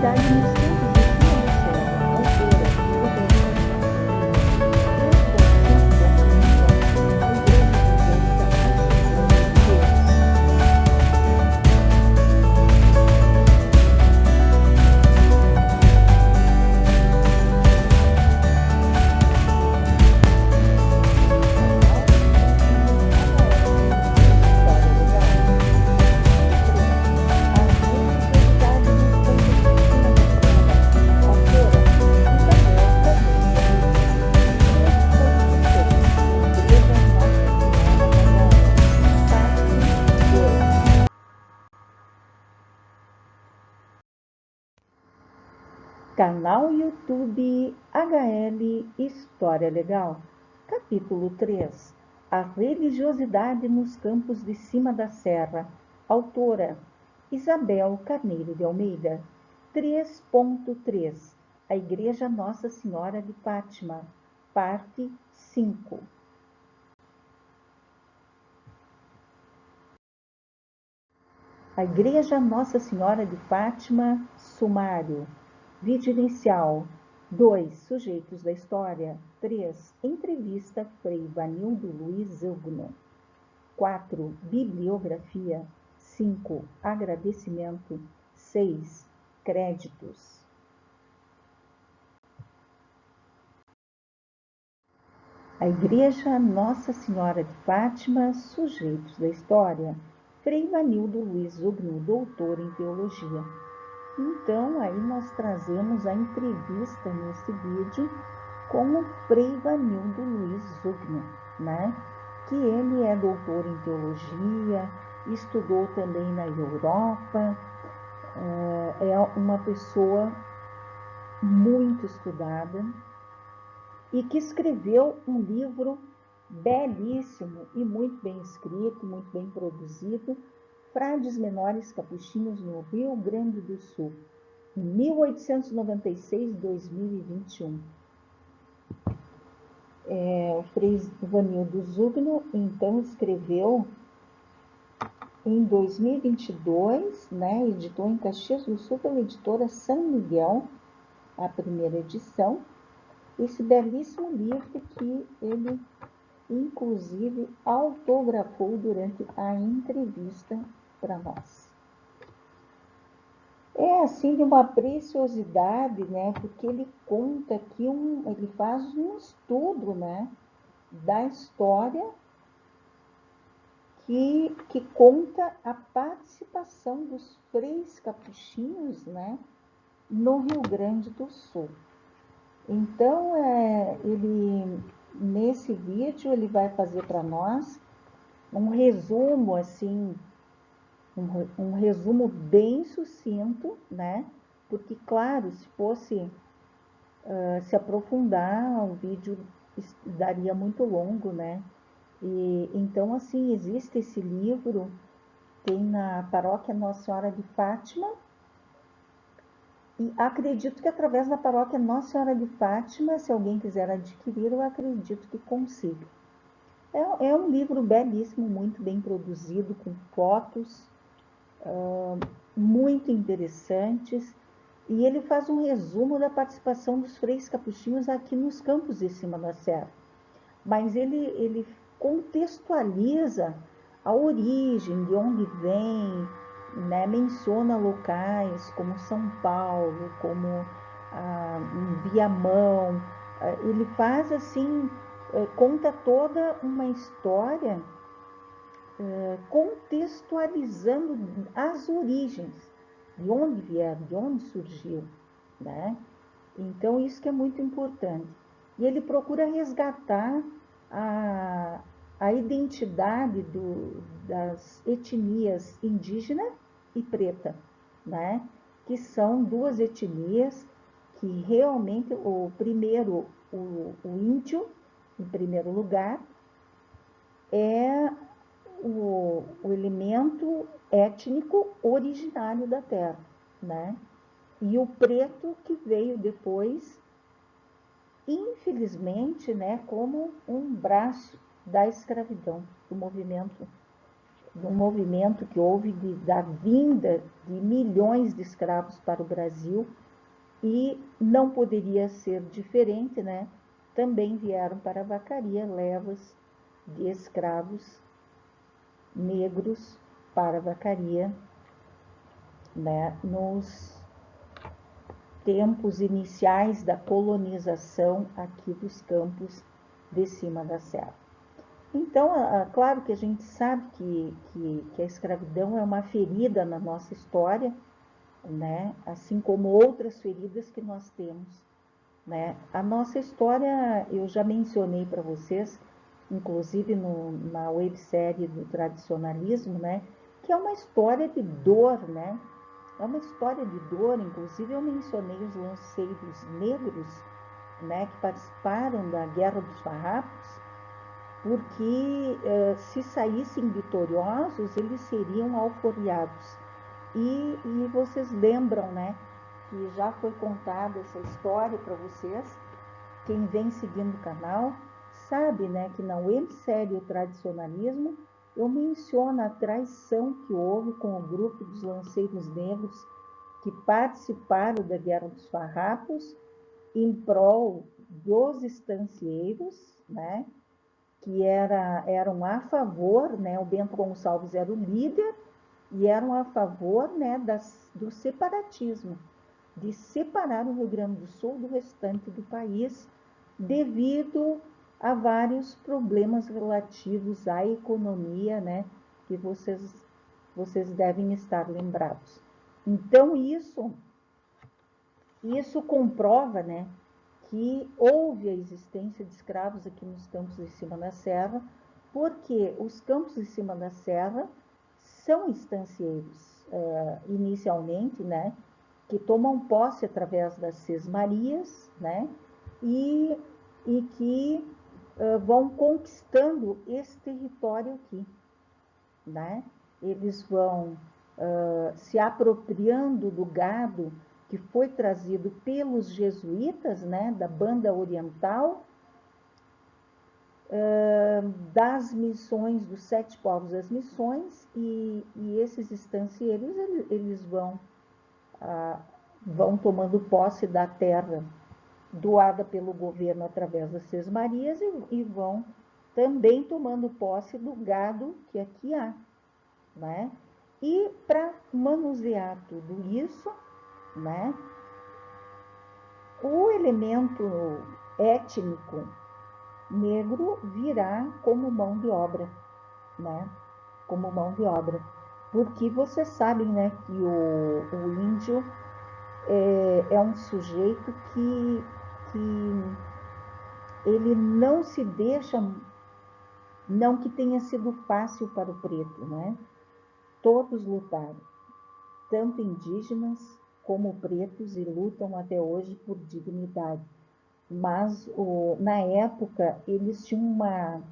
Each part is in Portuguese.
religiosidade nos tempos de cima da serra, autora Canal YouTube HL História Legal. Capítulo 3. A religiosidade nos campos de cima da serra. Autora Isabel Carneiro de Almeida. 3.3. A Igreja Nossa Senhora de Fátima. Parte 5. A Igreja Nossa Senhora de Fátima. Sumário. Vídeo inicial. 2. Sujeitos da história. 3. Entrevista Frei Ivanildo Luiz Ugno. 4. Bibliografia. 5. Agradecimento. 6. Créditos. A Igreja Nossa Senhora de Fátima. Sujeitos da história. Frei Ivanildo Luiz Ugno, doutor em teologia. Então, aí nós trazemos a entrevista nesse vídeo com o Frei Ivanildo Luiz Ugno, né? Que ele é doutor em teologia, estudou também na Europa, é uma pessoa muito estudada e que escreveu um livro belíssimo e muito bem escrito, muito bem produzido, Frades Menores Capuchinhos no Rio Grande do Sul, 1896-2021. O Frei Ivanildo Ugno, então, escreveu em 2022, né, editou em Caxias do Sul pela editora São Miguel, a primeira edição, esse belíssimo livro que ele, inclusive, autografou durante a entrevista para nós. É assim de uma preciosidade, né? Porque ele conta aqui, ele faz um estudo, né? Da história que conta a participação dos freis capuchinhos, né? No Rio Grande do Sul. Então, nesse vídeo, ele vai fazer para nós um resumo, assim, um resumo bem sucinto, né? Porque, claro, se fosse se aprofundar, o vídeo daria muito longo, né? E, então, assim, existe esse livro, tem na Paróquia Nossa Senhora de Fátima, e acredito que através da Paróquia Nossa Senhora de Fátima, se alguém quiser adquirir, eu acredito que consiga. É um livro belíssimo, muito bem produzido, com fotos muito interessantes, e ele faz um resumo da participação dos freis capuchinhos aqui nos campos de cima da serra. Mas ele contextualiza a origem, de onde vem, né? Menciona locais como São Paulo, como Viamão. Ele faz assim, conta toda uma história contextualizando as origens, de onde vieram, de onde surgiu, né? Então, isso que é muito importante. E ele procura resgatar a identidade das etnias indígena e preta, né? Que são duas etnias que realmente, o índio, em primeiro lugar, é o elemento étnico originário da terra, né? E o preto que veio depois, infelizmente, né, como um braço da escravidão, do movimento do movimento que houve da vinda de milhões de escravos para o Brasil, e não poderia ser diferente, né? Também vieram para a Vacaria levas de escravos negros para a Vacaria, né? Nos tempos iniciais da colonização aqui dos campos de cima da serra. Então, claro que a gente sabe que a escravidão é uma ferida na nossa história, né? Assim como outras feridas que nós temos, né? A nossa história, eu já mencionei para vocês, inclusive na websérie do tradicionalismo, né? Que é uma história de dor, né? É uma história de dor, inclusive eu mencionei os lanceiros negros, né? Que participaram da Guerra dos Farrapos, porque se saíssem vitoriosos, eles seriam alforriados. E vocês lembram, né, que já foi contada essa história para vocês, quem vem seguindo o canal sabe, né, que na websérie O Tradicionalismo eu menciono a traição que houve com o grupo dos lanceiros negros que participaram da Guerra dos Farrapos em prol dos estancieiros, né, que eram a favor, né, o Bento Gonçalves era o líder, e eram a favor, né, do separatismo, de separar o Rio Grande do Sul do restante do país, devido a vários problemas relativos à economia, né, que vocês devem estar lembrados. Então, isso comprova, né, que houve a existência de escravos aqui nos campos de cima da serra, porque os campos de cima da serra são estancieiros, inicialmente, né, que tomam posse através das sesmarias, né, e que vão conquistando esse território aqui, né? Eles vão se apropriando do gado que foi trazido pelos jesuítas, né, da banda oriental, das missões, dos 7 povos das missões, e esses estancieiros, eles vão tomando posse da terra doada pelo governo através das sesmarias e vão também tomando posse do gado que aqui há, né? E para manusear tudo isso, né, o elemento étnico negro virá como mão de obra, né? Como mão de obra. Porque vocês sabem, né, que o índio é um sujeito que ele não se deixa, não que tenha sido fácil para o preto, né? Todos lutaram, tanto indígenas como pretos, e lutam até hoje por dignidade. Mas na época eles tinham uma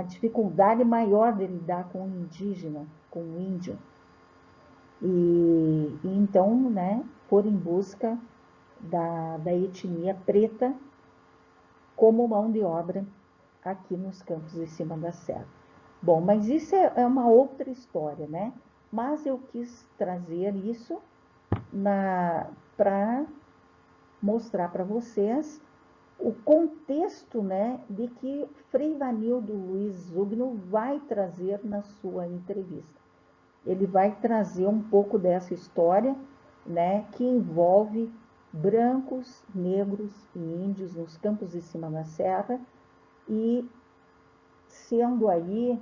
dificuldade maior de lidar com o indígena, com o índio. E então, né, foram em busca da etnia preta como mão de obra aqui nos campos de cima da serra. Bom, mas isso é uma outra história, né? Mas eu quis trazer isso para mostrar para vocês o contexto, né, de que Frei Ivanildo Luiz Zugno vai trazer na sua entrevista. Ele vai trazer um pouco dessa história, né, que envolve brancos, negros e índios nos campos de cima da serra, e sendo aí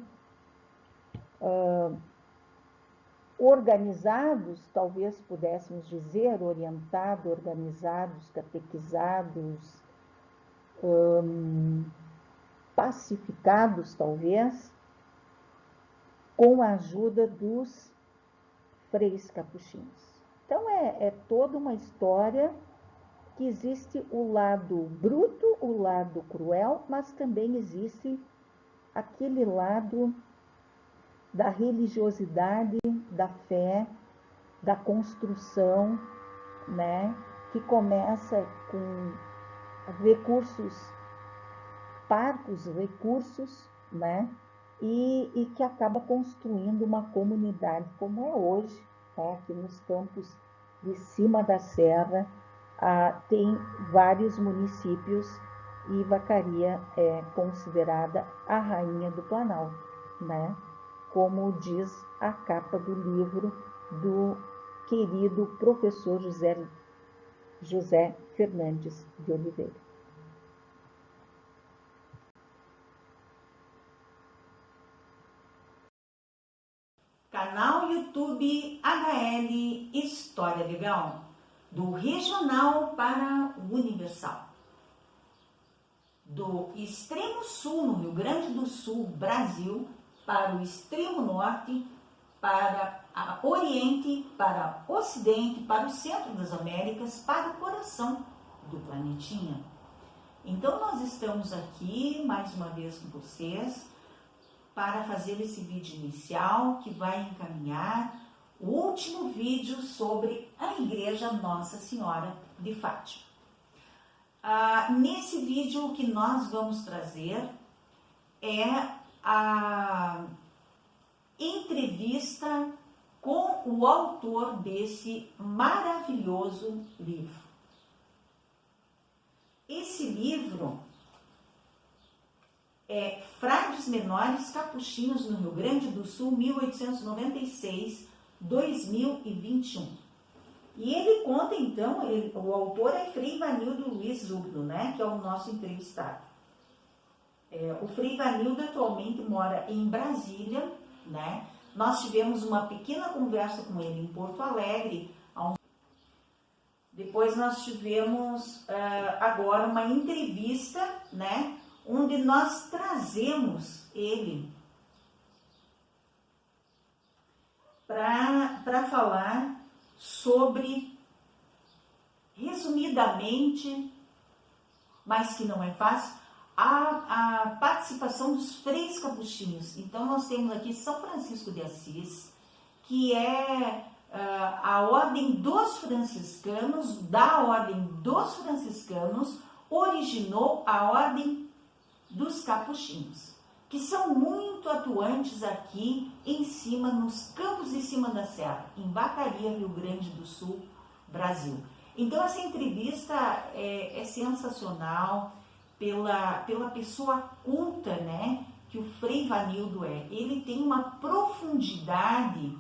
organizados, talvez pudéssemos dizer, orientados, organizados, catequizados, pacificados, talvez, com a ajuda dos freis capuchinhos. Então, é toda uma história que existe o lado bruto, o lado cruel, mas também existe aquele lado da religiosidade, da fé, da construção, né, que começa com recursos, parcos recursos, né, e que acaba construindo uma comunidade como é hoje, tá? Aqui nos campos de cima da serra, tem vários municípios e Vacaria é considerada a rainha do Planalto, né? Como diz a capa do livro do querido professor José Fernandes de Oliveira. Canal YouTube HL História Legal, do regional para o universal. Do extremo sul, no Rio Grande do Sul, Brasil, para o extremo norte, para o Oriente, para o Ocidente, para o centro das Américas, para o coração do planetinha. Então nós estamos aqui mais uma vez com vocês para fazer esse vídeo inicial que vai encaminhar o último vídeo sobre a Igreja Nossa Senhora de Fátima. Nesse vídeo o que nós vamos trazer é a entrevista com o autor desse maravilhoso livro. Esse livro é Frades Menores Capuchinhos no Rio Grande do Sul, 1896-2021. E ele conta, então, o autor é Frei Ivanildo Luiz Zugno, né, que é o nosso entrevistado. O Frei Ivanildo atualmente mora em Brasília, né? Nós tivemos uma pequena conversa com ele em Porto Alegre. Depois nós tivemos agora uma entrevista, né, onde nós trazemos ele para falar sobre, resumidamente, mas que não é fácil, a participação dos freis capuchinhos. Então nós temos aqui São Francisco de Assis, que é a ordem dos franciscanos, da ordem dos franciscanos, originou a ordem dos capuchinhos, que são muito atuantes aqui em cima, nos campos de cima da serra, em Vacaria, Rio Grande do Sul, Brasil. Então essa entrevista é sensacional pela pessoa culta, né, que o Frei Ivanildo é. Ele tem uma profundidade,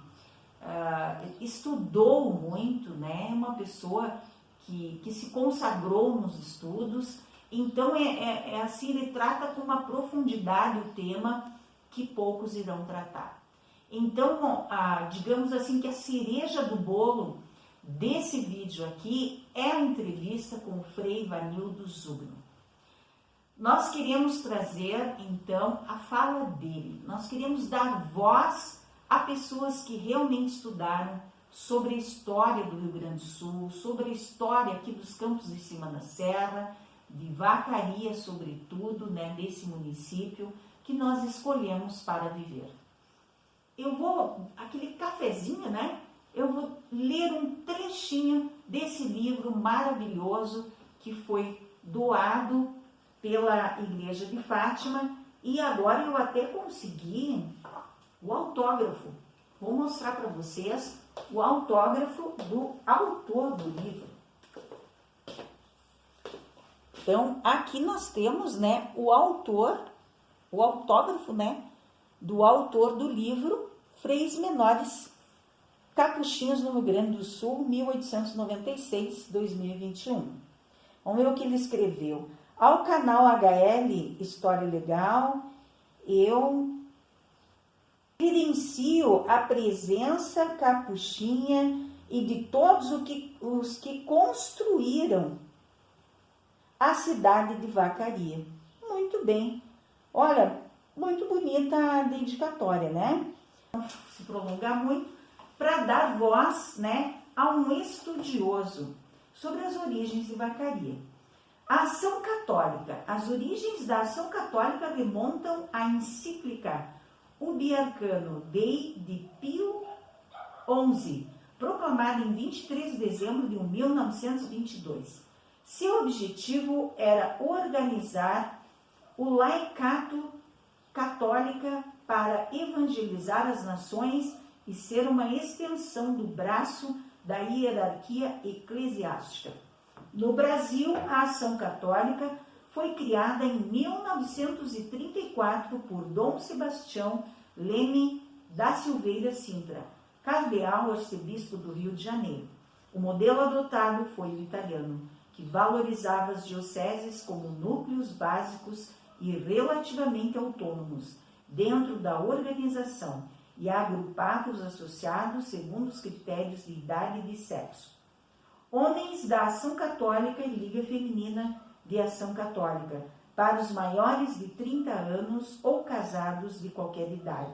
estudou muito, né, é uma pessoa que se consagrou nos estudos. Então assim, ele trata com uma profundidade o tema que poucos irão tratar. Então, digamos assim que a cereja do bolo desse vídeo aqui é a entrevista com o Frei Ivanildo Zugno. Nós queremos trazer, então, a fala dele. Nós queremos dar voz a pessoas que realmente estudaram sobre a história do Rio Grande do Sul, sobre a história aqui dos campos de cima da serra, de Vacaria, sobretudo, né, desse município que nós escolhemos para viver. Eu vou, aquele cafezinho, né? Eu vou ler um trechinho desse livro maravilhoso que foi doado pela Igreja de Fátima, e agora eu até consegui o autógrafo. Vou mostrar para vocês o autógrafo do autor do livro. Então, aqui nós temos, né, o autógrafo, né, do autor do livro Freis Menores Capuchinhos no Rio Grande do Sul, 1896-2021. Vamos ver o que ele escreveu. Ao canal HL História Legal, eu evidencio a presença capuchinha e de todos os que construíram a cidade de Vacaria. Muito bem. Olha, muito bonita a dedicatória, né? Não se prolongar muito, para dar voz, né, a um estudioso sobre as origens de Vacaria. A ação católica. As origens da ação católica remontam à encíclica Ubi Arcano Dei de Pio XI, proclamada em 23 de dezembro de 1922. Seu objetivo era organizar o laicato católica para evangelizar as nações e ser uma extensão do braço da hierarquia eclesiástica. No Brasil, a Ação Católica foi criada em 1934 por Dom Sebastião Leme da Silveira Sintra, cardeal arcebispo do Rio de Janeiro. O modelo adotado foi o italiano, que valorizava as dioceses como núcleos básicos e relativamente autônomos dentro da organização e agrupava os associados segundo os critérios de idade e de sexo. Homens da Ação Católica e Liga Feminina de Ação Católica, para os maiores de 30 anos ou casados de qualquer idade,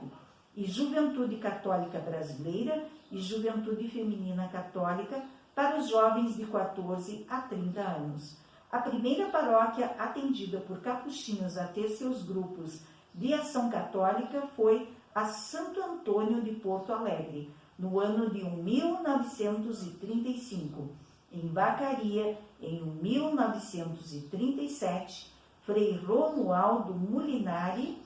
e Juventude Católica Brasileira e Juventude Feminina Católica para os jovens de 14 a 30 anos. A primeira paróquia atendida por capuchinhos a ter seus grupos de ação católica foi a Santo Antônio de Porto Alegre, no ano de 1935. Em Vacaria, em 1937, Frei Romualdo Molinari,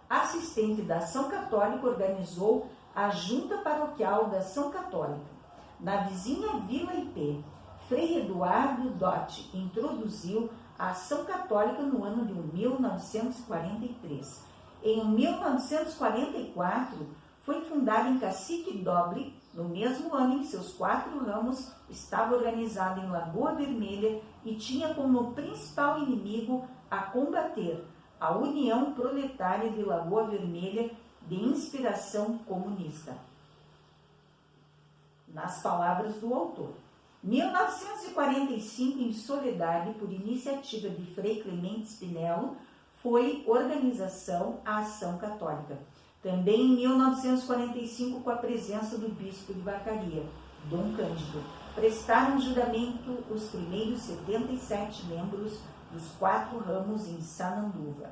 assistente da Ação Católica, organizou a Junta Paroquial da Ação Católica. Na vizinha Vila Ipê, Frei Eduardo Dotti introduziu a Ação Católica no ano de 1943. Em 1944, foi fundada em Cacique Dobre, no mesmo ano em que seus 4 ramos estava organizado em Lagoa Vermelha e tinha como principal inimigo a combater a União Proletária de Lagoa Vermelha de inspiração comunista. Nas palavras do autor. 1945, em Soledade, por iniciativa de Frei Clemente Spinello, foi organização a Ação Católica. Também em 1945, com a presença do bispo de Vacaria, Dom Cândido, prestaram juramento os primeiros 77 membros dos 4 ramos em Sananduva.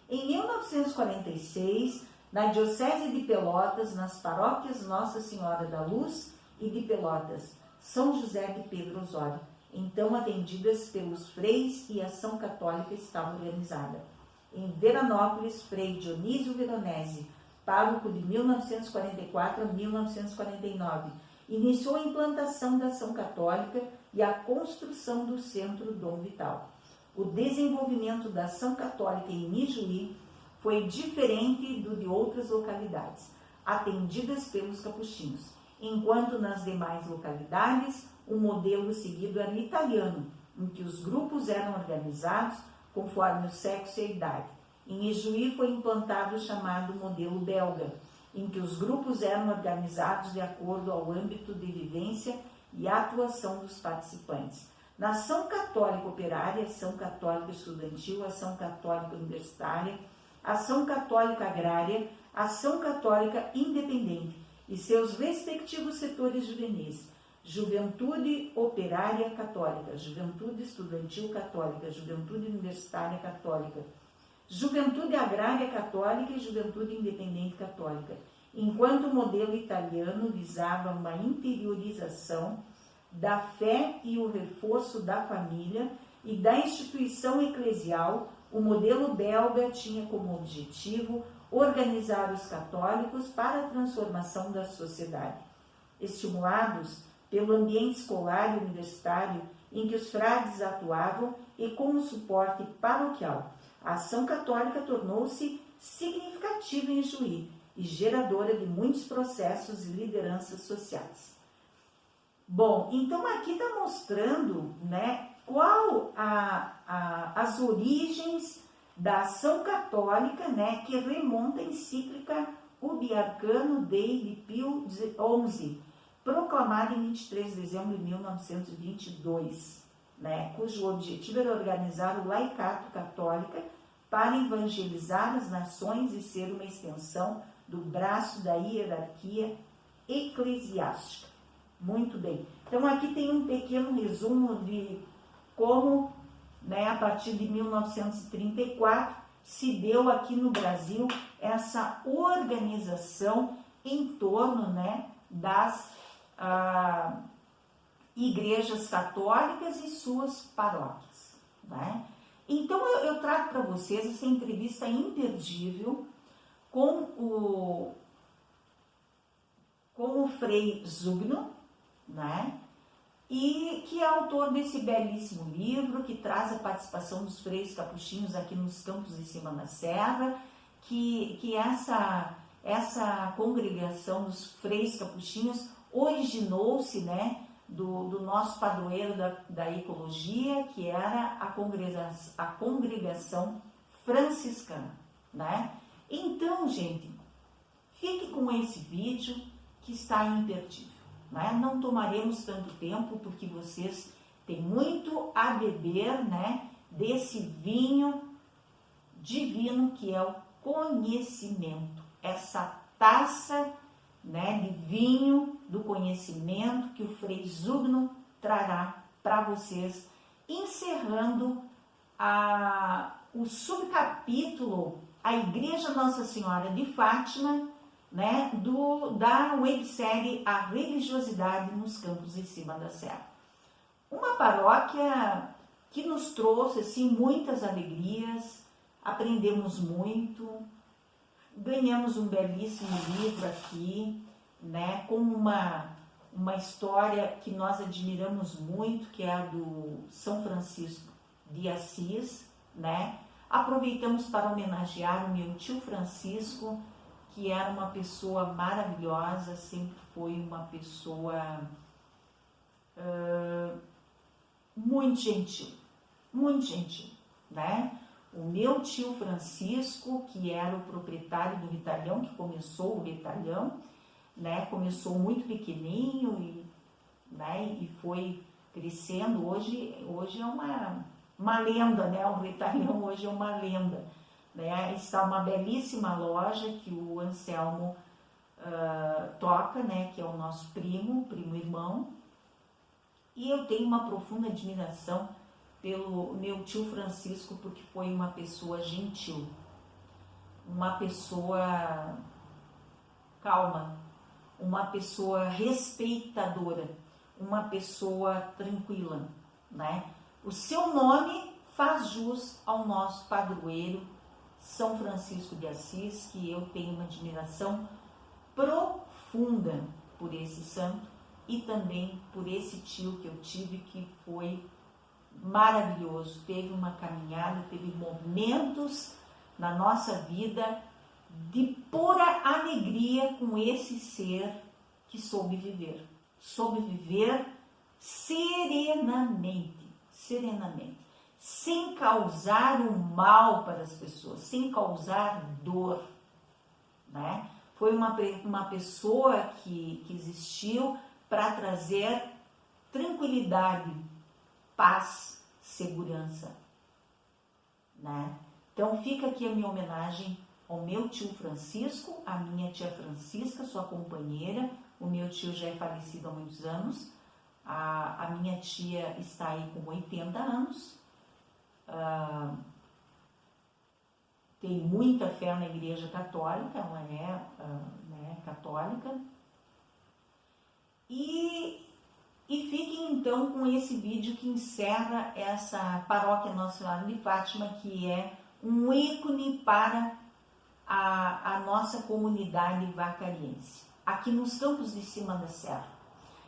Em 1946, na Diocese de Pelotas, nas paróquias Nossa Senhora da Luz e de Pelotas, São José de Pedro Osório, então atendidas pelos freis e a Ação Católica estava organizada. Em Veranópolis, Frei Dionísio Veronese, pároco de 1944 a 1949, iniciou a implantação da Ação Católica e a construção do Centro Dom Vital. O desenvolvimento da Ação Católica em Ijuí foi diferente do de outras localidades, atendidas pelos capuchinhos, enquanto nas demais localidades o modelo seguido era o italiano, em que os grupos eram organizados conforme o sexo e a idade. Em Ijuí foi implantado o chamado modelo belga, em que os grupos eram organizados de acordo ao âmbito de vivência e atuação dos participantes. Na Ação Católica Operária, Ação Católica Estudantil, Ação Católica Universitária, Ação Católica Agrária, Ação Católica Independente e seus respectivos setores juvenis, Juventude Operária Católica, Juventude Estudantil Católica, Juventude Universitária Católica, Juventude Agrária Católica e Juventude Independente Católica, enquanto o modelo italiano visava uma interiorização da fé e o reforço da família e da instituição eclesial, o modelo belga tinha como objetivo organizar os católicos para a transformação da sociedade. Estimulados pelo ambiente escolar e universitário em que os frades atuavam e como suporte paroquial, a Ação Católica tornou-se significativa em Juí e geradora de muitos processos e lideranças sociais. Bom, então aqui está mostrando, né, qual as origens da Ação Católica, né, que remonta à encíclica Ubi Arcano Dei de Pio XI, proclamada em 23 de dezembro de 1922, né, cujo objetivo era organizar o laicato católico para evangelizar as nações e ser uma extensão do braço da hierarquia eclesiástica. Muito bem. Então, aqui tem um pequeno resumo de como, né, a partir de 1934, se deu aqui no Brasil essa organização em torno, né, das igrejas católicas e suas paróquias, né? Então eu trago para vocês essa entrevista imperdível com o Frei Zugno, né? E que é autor desse belíssimo livro, que traz a participação dos freis capuchinhos aqui nos campos de cima da serra, que essa congregação dos freis capuchinhos originou-se, né, do nosso padroeiro da ecologia, que era a congregação franciscana, né? Então, gente, fique com esse vídeo que está imperdível, né? Não tomaremos tanto tempo, porque vocês têm muito a beber, né, desse vinho divino que é o conhecimento, essa taça, né, de vinho do conhecimento que o Frei Zugno trará para vocês, encerrando o subcapítulo A Igreja Nossa Senhora de Fátima, né, da websérie A Religiosidade nos Campos de Cima da Serra. Uma paróquia que nos trouxe assim, muitas alegrias, aprendemos muito, ganhamos um belíssimo livro aqui, né, com uma história que nós admiramos muito, que é a do São Francisco de Assis, né? Aproveitamos para homenagear o meu tio Francisco, que era uma pessoa maravilhosa, sempre foi uma pessoa muito gentil, né? O meu tio Francisco, que era o proprietário do retalhão, que começou o retalhão, né? Começou muito pequenininho e foi crescendo. Hoje é uma lenda, né? O retalhão hoje é uma lenda, né? Está uma belíssima loja que o Anselmo toca, né? Que é o nosso primo irmão. E eu tenho uma profunda admiração pelo meu tio Francisco, porque foi uma pessoa gentil, uma pessoa calma, uma pessoa respeitadora, uma pessoa tranquila, né? O seu nome faz jus ao nosso padroeiro São Francisco de Assis, que eu tenho uma admiração profunda por esse santo e também por esse tio que eu tive, que foi maravilhoso. Teve uma caminhada, teve momentos na nossa vida de pura alegria com esse ser que soube viver serenamente, sem causar o mal para as pessoas, sem causar dor, né? Foi uma pessoa que existiu para trazer tranquilidade, paz, segurança, né? Então fica aqui a minha homenagem ao meu tio Francisco, à minha tia Francisca, sua companheira. O meu tio já é falecido há muitos anos, a minha tia está aí com 80 anos, tem muita fé na Igreja Católica, ela é católica. E fiquem então com esse vídeo que encerra essa paróquia Nossa Senhora de Fátima, que é um ícone para a nossa comunidade vacariense, aqui nos Campos de Cima da Serra.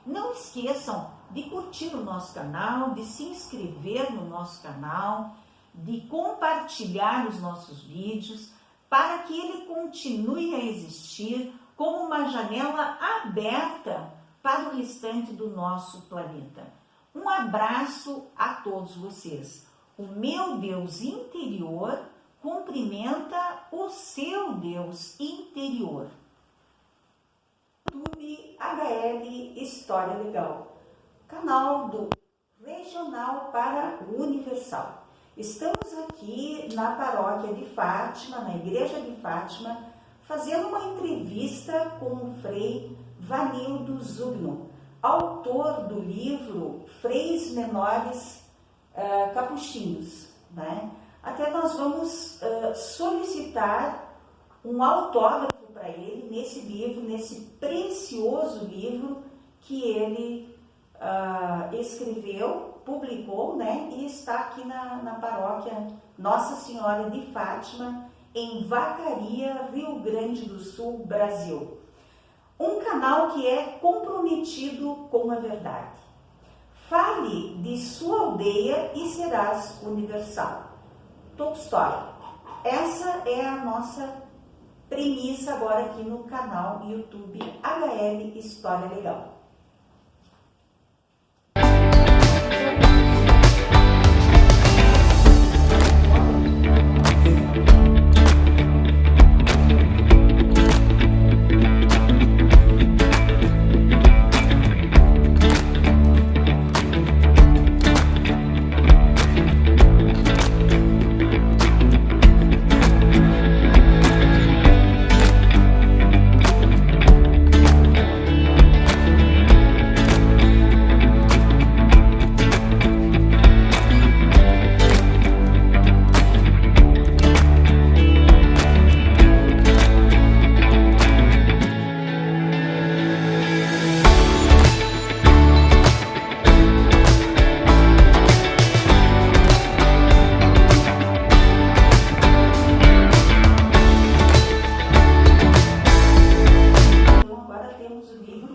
Não esqueçam de curtir o nosso canal, de se inscrever no nosso canal, de compartilhar os nossos vídeos, para que ele continue a existir como uma janela aberta para o restante do nosso planeta. Um abraço a todos vocês. O meu Deus interior cumprimenta o seu Deus interior. YouTube HL História Legal, canal do Regional para o Universal. Estamos aqui na paróquia de Fátima, na Igreja de Fátima, fazendo uma entrevista com o Frei Vanildo Zugno, autor do livro Freis Menores Capuchinhos, né? Até nós vamos solicitar um autógrafo para ele nesse livro, nesse precioso livro que ele escreveu publicou, né, e está aqui na paróquia Nossa Senhora de Fátima, em Vacaria, Rio Grande do Sul, Brasil. Um canal que é comprometido com a verdade. Fale de sua aldeia e serás universal. Tolstói. Essa é a nossa premissa agora aqui no canal YouTube HL História Legal.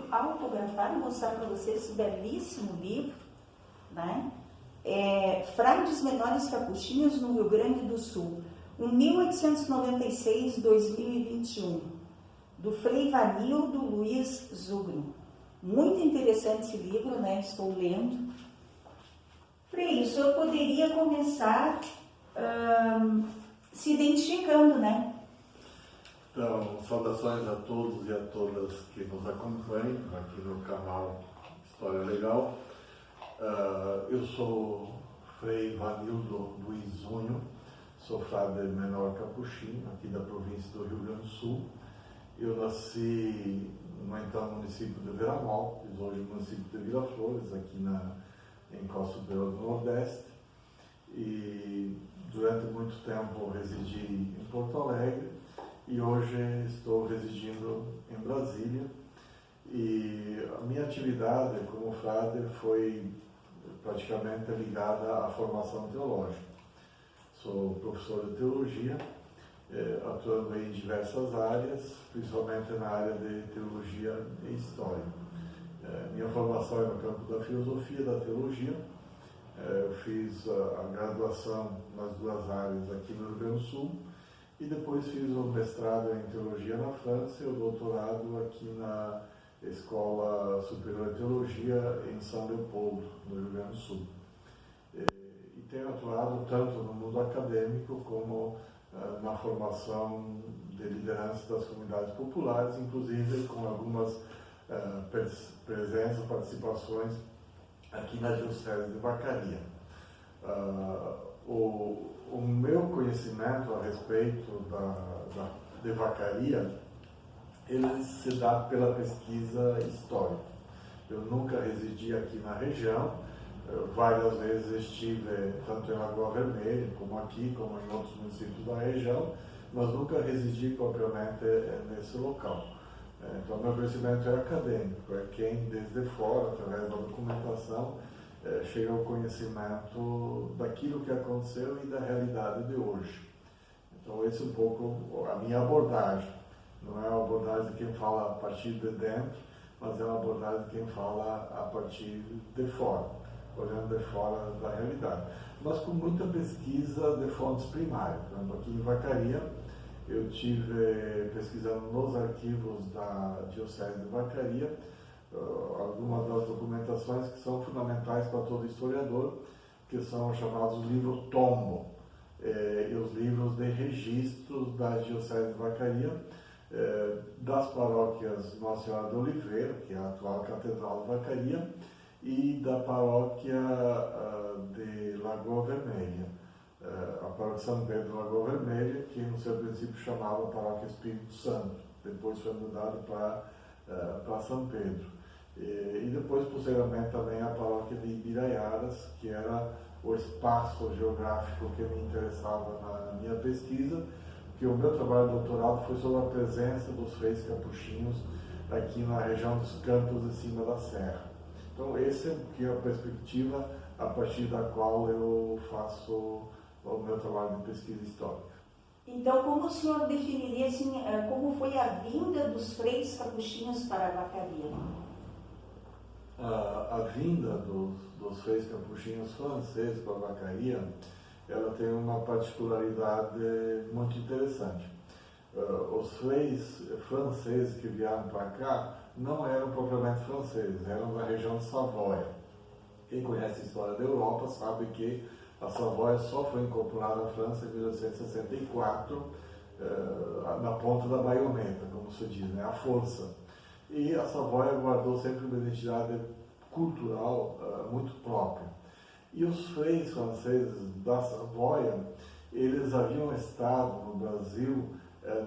Autografado, mostrar para vocês esse belíssimo livro, né? Frades Menores Capuchinhos no Rio Grande do Sul, 1896-2021, do Frei Vanildo Luiz Zugno. Muito interessante esse livro, né? Estou lendo. Frei, o senhor poderia começar se identificando, né? Então, saudações a todos e a todas que nos acompanham aqui no canal História Legal. Eu sou Frei Vanildo Luiz Zugno, sou frade menor capuchinho aqui da província do Rio Grande do Sul. Eu nasci no então município de Veramalpes, hoje município de Vila Flores, aqui em Costa Superior do Nordeste. E durante muito tempo residi em Porto Alegre. E hoje estou residindo em Brasília e a minha atividade como frade foi praticamente ligada à formação teológica. Sou professor de teologia, atuando em diversas áreas, principalmente na área de teologia e história. Minha formação é no campo da filosofia e da teologia. Eu fiz a graduação nas duas áreas aqui no Rio Grande do Sul. E depois fiz o mestrado em Teologia na França e o doutorado aqui na Escola Superior de Teologia em São Leopoldo, no Rio Grande do Sul. E tenho atuado tanto no mundo acadêmico como na formação de liderança das comunidades populares, inclusive com algumas presenças, participações aqui na Diocese de Vacaria. O meu conhecimento a respeito de Vacaria, ele se dá pela pesquisa histórica. Eu nunca residi aqui na região, várias vezes estive tanto em Lagoa Vermelha, como aqui, como em outros municípios da região, mas nunca residi propriamente nesse local. Então, meu conhecimento é acadêmico, é quem desde fora, através da documentação, chega ao conhecimento daquilo que aconteceu e da realidade de hoje. Então, esse é um pouco a minha abordagem. Não é uma abordagem de quem fala a partir de dentro, mas é uma abordagem de quem fala a partir de fora, olhando de fora da realidade. Mas com muita pesquisa de fontes primárias. Por exemplo, aqui em Vacaria, eu tive pesquisando nos arquivos da Diocese de Vacaria, algumas das documentações que são fundamentais para todo historiador, que são chamados livros tombo, e os livros de registros da Diocese de Vacaria, das paróquias Nossa Senhora de Oliveira, que é a atual Catedral de Vacaria, e da paróquia de Lagoa Vermelha, a paróquia de São Pedro de Lagoa Vermelha, que no seu princípio chamava Paróquia Espírito Santo, depois foi mudado para São Pedro. E depois, posteriormente, também a paróquia de Ibiraiaras, que era o espaço geográfico que me interessava na minha pesquisa, que o meu trabalho de doutorado foi sobre a presença dos freis capuchinhos aqui na região dos Campos de Cima da Serra. Então, essa é a perspectiva a partir da qual eu faço o meu trabalho de pesquisa histórica. Então, como o senhor definiria assim, como foi a vinda dos freis capuchinhos para a vacaria? A vinda dos freis capuchinhos franceses para a vacaria, ela tem uma particularidade muito interessante. Os freis franceses que vieram para cá não eram propriamente franceses, eram da região de Savoia. Quem conhece a história da Europa sabe que a Savoia só foi incorporada à França em 1864, na ponta da baioneta, como se diz, né? A força. E a Savoia guardou sempre uma identidade cultural muito própria. E os freis franceses da Savoia, eles haviam estado no Brasil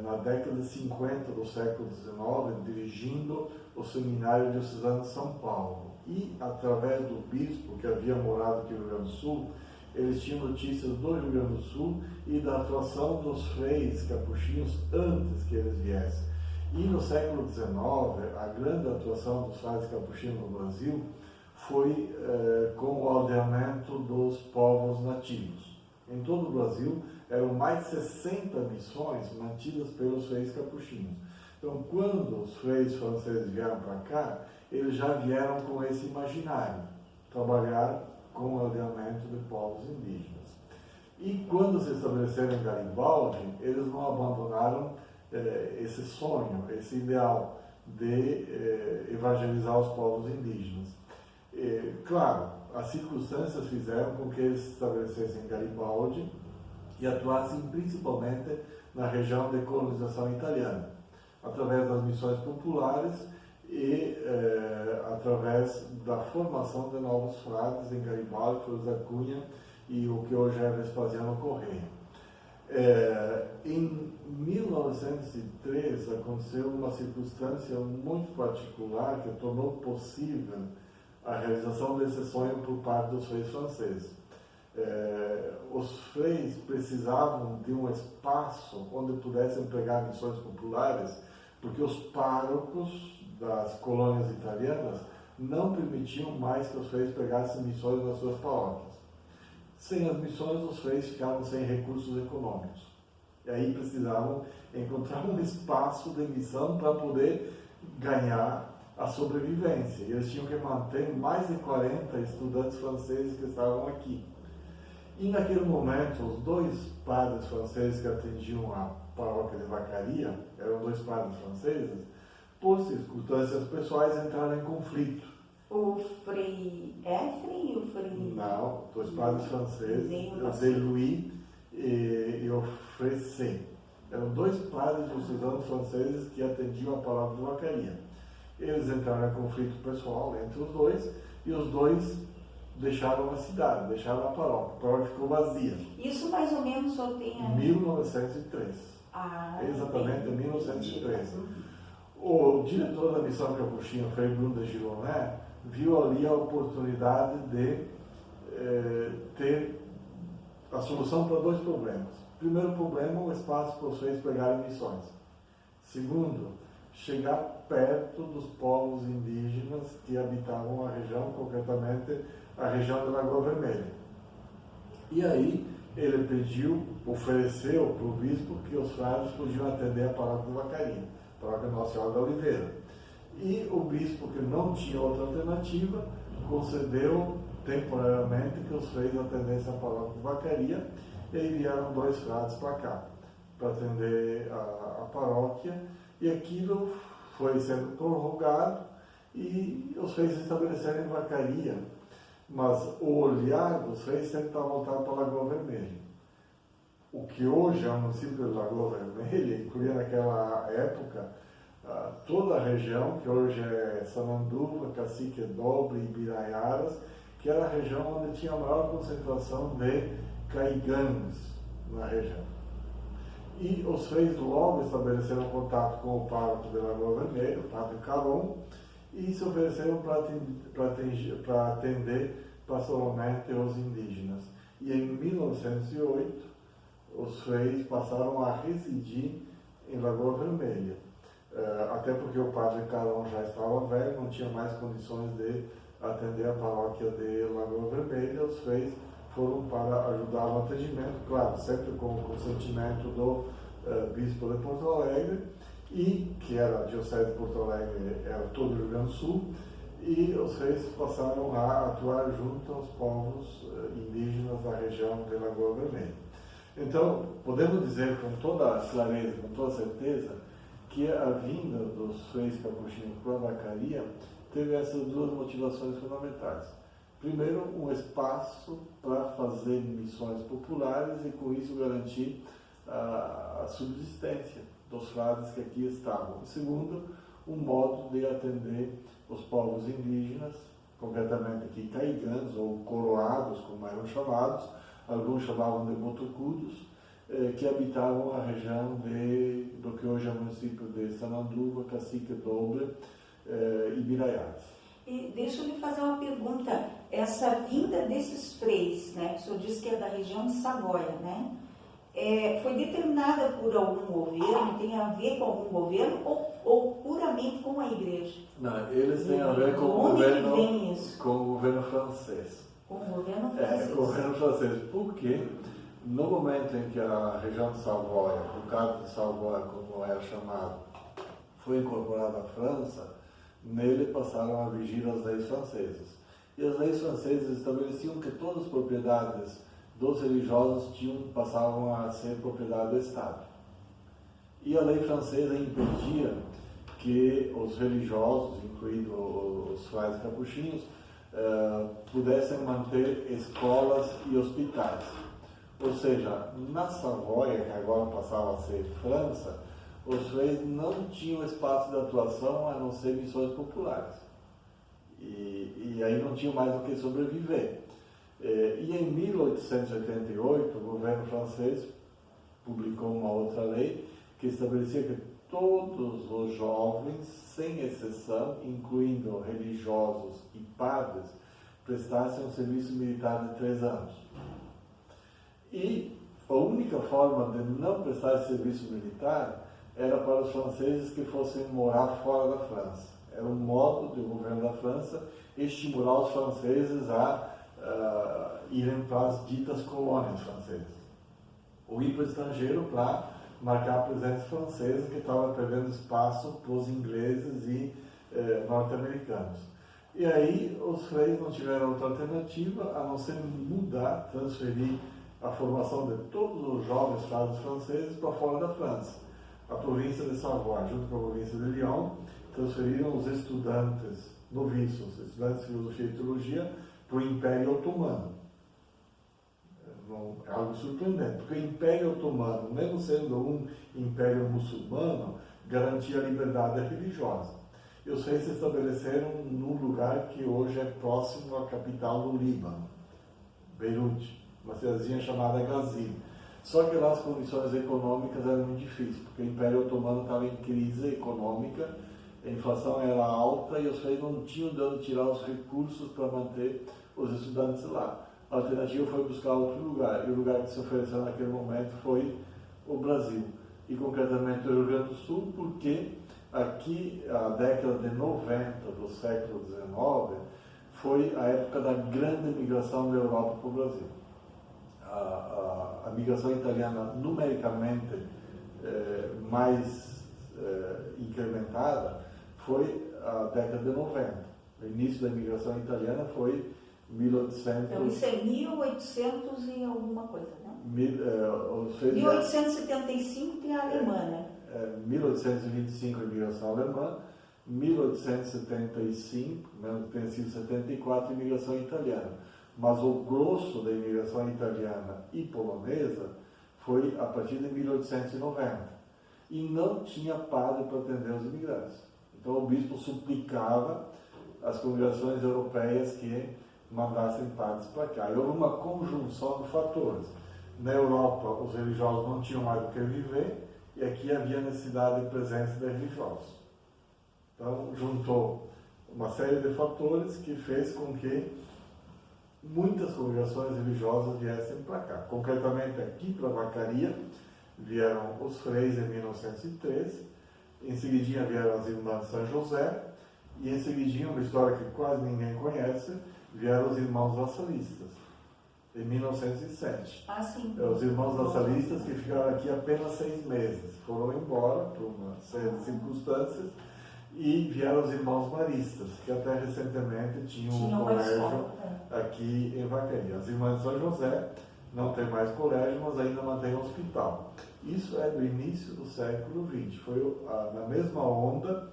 na década de 50 do século XIX, dirigindo o Seminário Diocesano de São Paulo. E, através do bispo que havia morado aqui no Rio Grande do Sul, eles tinham notícias do Rio Grande do Sul e da atuação dos freis capuchinhos antes que eles viessem. E no século XIX, a grande atuação dos freis capuchinhos no Brasil foi com o aldeamento dos povos nativos. Em todo o Brasil, eram mais de 60 missões mantidas pelos freis capuchinhos. Então, quando os freis franceses vieram para cá, eles já vieram com esse imaginário, trabalhar com o aldeamento de povos indígenas. E quando se estabeleceram em Garibaldi, eles não abandonaram esse sonho, esse ideal de evangelizar os povos indígenas. Claro, as circunstâncias fizeram com que eles se estabelecessem em Garibaldi e atuassem principalmente na região de colonização italiana, através das missões populares e através da formação de novos frades em Garibaldi, Flores da Cunha e o que hoje é Vespasiano Correia. Em 1903 aconteceu uma circunstância muito particular que tornou possível a realização desse sonho por parte dos freis franceses. Os freis precisavam de um espaço onde pudessem pregar missões populares, porque os párocos das colônias italianas não permitiam mais que os freis pregassem missões nas suas paróquias. Sem as missões, os freis ficavam sem recursos econômicos. E aí precisavam encontrar um espaço de missão para poder ganhar a sobrevivência. E eles tinham que manter mais de 40 estudantes franceses que estavam aqui. E naquele momento, os dois padres franceses que atendiam a paróquia de Vacaria, eram dois padres franceses, por circunstâncias pessoais entraram em conflito. O Frei Efrem e o Frei... Não, dois padres franceses, o de Louis e o Frei C. Eram dois padres diocesanos franceses que atendiam a paróquia de Vacaria. Eles entraram em conflito pessoal entre os dois e os dois deixaram a cidade, deixaram a paróquia ficou vazia. Isso mais ou menos só tem... 1903. Exatamente em 1903. O diretor da missão capuchinha, Frei Bruno de Gironé, viu ali a oportunidade de ter a solução para dois problemas. Primeiro problema, o espaço para os freis pregarem missões. Segundo, chegar perto dos povos indígenas que habitavam a região, concretamente a região da Lagoa Vermelha. E aí ele pediu, ofereceu para o bispo que os frades podiam atender a paróquia de Vacaria, a paróquia Nossa Senhora da Oliveira. E o bispo, que não tinha outra alternativa, concedeu temporariamente que os freis atendessem a paróquia de Vacaria, e aí vieram dois frades para cá, para atender a paróquia, e aquilo foi sendo prorrogado, e os freis se estabeleceram em Vacaria, mas o olhar dos freis sempre está voltado para a Lagoa Vermelha. O que hoje é o município de Lagoa Vermelha, incluía naquela época toda a região, que hoje é Sananduva, Cacique Dobre e Ibiraiaras, que era a região onde tinha a maior concentração de caigangues na região. E os freis logo estabeleceram contato com o pároco de Lagoa Vermelha, o padre Caron, e se ofereceram para atender pastoralmente os indígenas. E em 1908, os freis passaram a residir em Lagoa Vermelha, até porque o padre Caron já estava velho, não tinha mais condições de atender a paróquia de Lagoa Vermelha. Os freis foram para ajudar no atendimento, claro, sempre com o consentimento do bispo de Porto Alegre, e que era a diocese de Porto Alegre, era todo o Rio Grande do Sul, e os reis passaram a atuar junto aos povos indígenas da região de Lagoa Vermelha. Então, podemos dizer com toda clareza, com toda certeza, que a vinda dos freis capuchinhos para a Vacaria teve essas duas motivações fundamentais. Primeiro, um espaço para fazer missões populares e, com isso, garantir a subsistência dos frades que aqui estavam. E segundo, um modo de atender os povos indígenas, concretamente aqui caiganos ou coroados, como eram chamados, alguns chamavam de botucudos, que habitavam a região do que hoje é o município de Sananduva, Cacique Doble e Biraiás. E deixa eu lhe fazer uma pergunta. Essa vinda desses freis, né, que o senhor disse que é da região de Savoia, né, foi determinada por algum governo, tem a ver com algum governo ou puramente com a igreja? Não, eles têm a ver com o governo francês. Com o governo francês? Com o governo francês. Por quê? No momento em que a região de Savoia, o Ducado de Savoia, como era chamado, foi incorporada à França, nele passaram a vigir as leis francesas. E as leis francesas estabeleciam que todas as propriedades dos religiosos passavam a ser propriedade do Estado. E a lei francesa impedia que os religiosos, incluindo os frades capuchinhos, pudessem manter escolas e hospitais. Ou seja, na Savoia, que agora passava a ser França, os freis não tinham espaço de atuação a não ser missões populares. E aí não tinham mais do que sobreviver. E em 1888, o governo francês publicou uma outra lei que estabelecia que todos os jovens, sem exceção, incluindo religiosos e padres, prestassem um serviço militar de 3 anos. E a única forma de não prestar esse serviço militar era para os franceses que fossem morar fora da França. Era um modo do governo da França estimular os franceses a irem para as ditas colônias francesas, ou ir para o estrangeiro para marcar a presença francesa, que estava perdendo espaço para os ingleses e norte-americanos. E aí os freis não tiveram outra alternativa a não ser mudar, transferir a formação de todos os jovens frades franceses para fora da França. A província de Savoie, junto com a província de Lyon, transferiram os estudantes noviços, estudantes de filosofia e teologia, para o Império Otomano. É algo surpreendente, porque o Império Otomano, mesmo sendo um império muçulmano, garantia a liberdade religiosa. E os reis se estabeleceram num lugar que hoje é próximo à capital do Líbano, Beirute, uma cidadezinha chamada Gazi. Só que lá as condições econômicas eram muito difíceis, porque o Império Otomano estava em crise econômica, a inflação era alta e os reis não tinham de onde tirar os recursos para manter os estudantes lá. A alternativa foi buscar outro lugar, e o lugar que se ofereceu naquele momento foi o Brasil, e concretamente o Rio Grande do Sul, porque aqui, a década de 90 do século XIX, foi a época da grande migração da Europa para o Brasil. A migração italiana, numericamente mais incrementada, foi a década de 90. O início da imigração italiana foi 1800... Então isso é 1800 e alguma coisa, né? 1875 tem a Alemanha, né? 1825 a imigração alemã, 1875, mesmo que tenha sido 74, a imigração italiana. Mas o grosso da imigração italiana e polonesa foi a partir de 1890. E não tinha padre para atender os imigrantes. Então o bispo suplicava às congregações europeias que mandassem padres para cá. E houve uma conjunção de fatores. Na Europa, os religiosos não tinham mais o que viver, e aqui havia necessidade de presença de religiosos. Então, juntou uma série de fatores que fez com que muitas congregações religiosas viessem para cá. Concretamente, aqui para a Vacaria, vieram os freis em 1903, em seguidinha vieram as irmãs de São José, E em seguidinho, uma história que quase ninguém conhece, vieram os irmãos vassalistas, em 1907. Ah, sim. Os irmãos vassalistas que ficaram aqui apenas 6 meses. Foram embora por uma série de circunstâncias e vieram os irmãos maristas, que até recentemente tinham um colégio aqui em Vacaria. As irmãs de São José não tem mais colégio, mas ainda mantém um hospital. Isso é do início do século XX. Foi na mesma onda,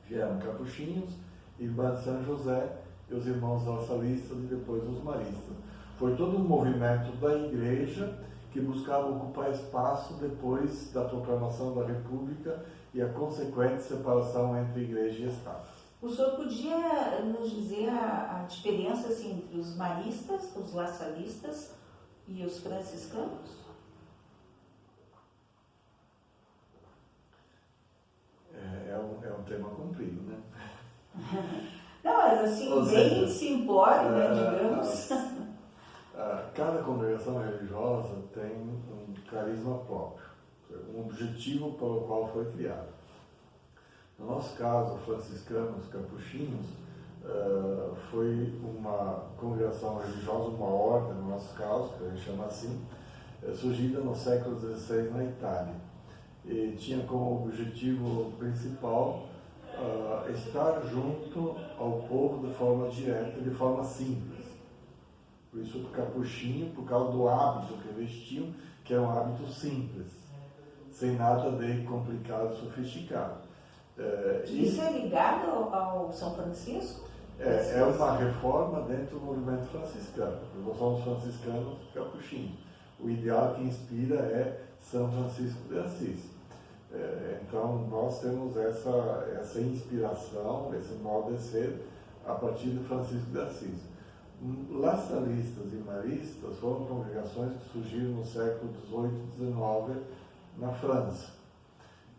vieram capuchinhos, irmã de São José e os irmãos vassalistas e depois os maristas. Foi todo um movimento da igreja que buscava ocupar espaço depois da proclamação da República e a consequente separação entre igreja e Estado. O senhor podia nos dizer a diferença assim, entre os maristas, os lassalistas e os franciscanos? É um tema comprido, né? Não, mas assim, Ou bem seja, simplório, né, digamos. Cada congregação religiosa tem um carisma próprio, um objetivo para o qual foi criado. No nosso caso, franciscanos capuchinhos, foi uma congregação religiosa, uma ordem, no nosso caso, que a gente chama assim, surgida no século XVI na Itália. E tinha como objetivo principal estar junto ao povo de forma direta, de forma simples. Por isso o capuchinho, por causa do hábito que vestiam, que é um hábito simples, sem nada de complicado e sofisticado. Isso é ligado ao São Francisco? É uma reforma dentro do movimento franciscano. Nós somos franciscanos capuchinhos. O ideal que inspira é São Francisco de Assis. Então nós temos essa inspiração, esse modo de ser a partir de Francisco de Assis. Lassalistas e maristas foram congregações que surgiram no século XVIII e XIX na França.